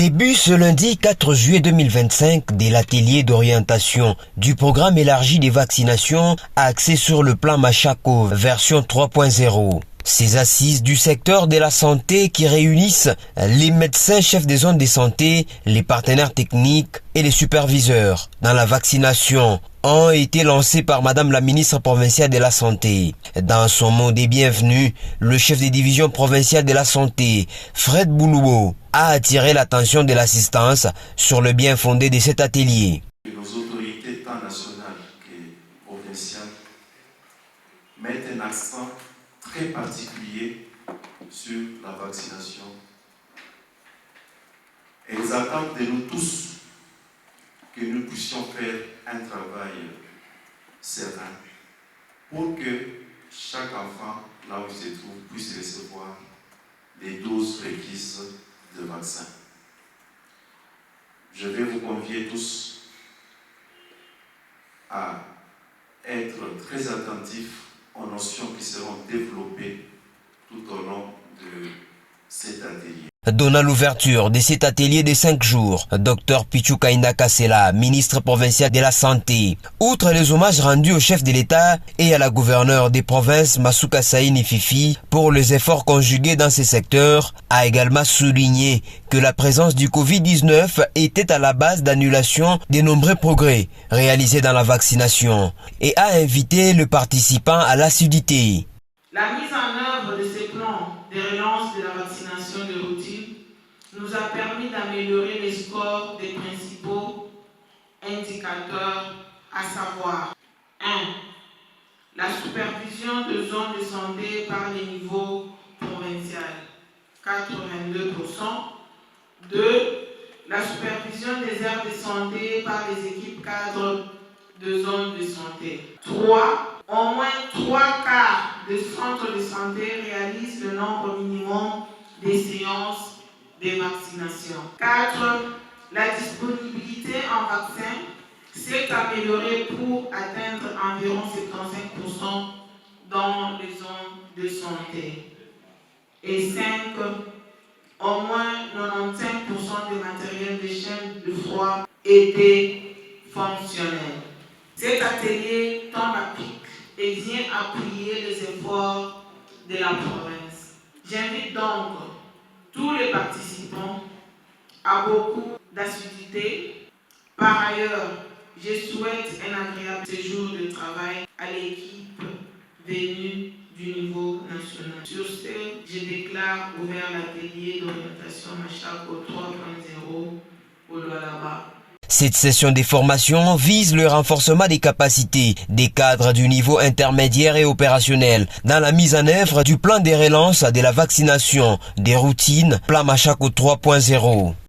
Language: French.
Début ce lundi 4 juillet 2025 de l'atelier d'orientation du programme élargi des vaccinations axé sur le plan Machako version 3.0. Ces assises du secteur de la santé qui réunissent les médecins chefs des zones de santé, les partenaires techniques et les superviseurs dans la vaccination ont été lancées par Madame la ministre provinciale de la Santé. Dans son mot des bienvenus, le chef des divisions provinciales de la Santé, Fred Bouloubo, a attiré l'attention de l'assistance sur le bien fondé de cet atelier. Nos autorités tant nationales que provinciales mettent un accent très particulier sur la vaccination. Elles attendent de nous tous que nous puissions faire un travail serein pour que chaque enfant, là où il se trouve, puisse recevoir les doses requises de vaccin. Je vais vous convier tous à être très attentifs aux notions qui seront développées tout au long de cet atelier. Donnant l'ouverture de cet atelier de 5 jours, Dr Pichu Kainda Kassela, ministre provincial de la Santé, outre les hommages rendus au chef de l'État et à la gouverneure des provinces Masuka Saini Fifi pour les efforts conjugués dans ces secteurs, a également souligné que la présence du Covid-19 était à la base d'annulation des nombreux progrès réalisés dans la vaccination et a invité le participant à l'assiduité. La mise en œuvre de ces plans de relance de la vaccination de routine nous a permis d'améliorer les scores des principaux indicateurs, à savoir 1. La supervision de zones de santé par les niveaux provinciaux, 82%. 2. La supervision des aires de santé par les équipes cadres de zones de santé. 3. Au moins 3 quarts des centres de santé réalisent le nombre minimum des séances de vaccination. 4. La disponibilité en vaccin s'est améliorée pour atteindre environ 75% dans les zones de santé. Et 5. Au moins 95% des matériels de chaîne de froid étaient fonctionnels. Cet atelier tombe à pic et vient appuyer les efforts de la province. J'invite donc tous les participants à beaucoup d'assiduité. Par ailleurs, je souhaite un agréable séjour de travail à l'équipe venue du niveau national. Sur ce, je déclare ouvert l'atelier d'orientation Machako 3.0 au Lualaba. Cette session de formation vise le renforcement des capacités des cadres du niveau intermédiaire et opérationnel dans la mise en œuvre du plan de relance de la vaccination des routines, plan Machako 3.0.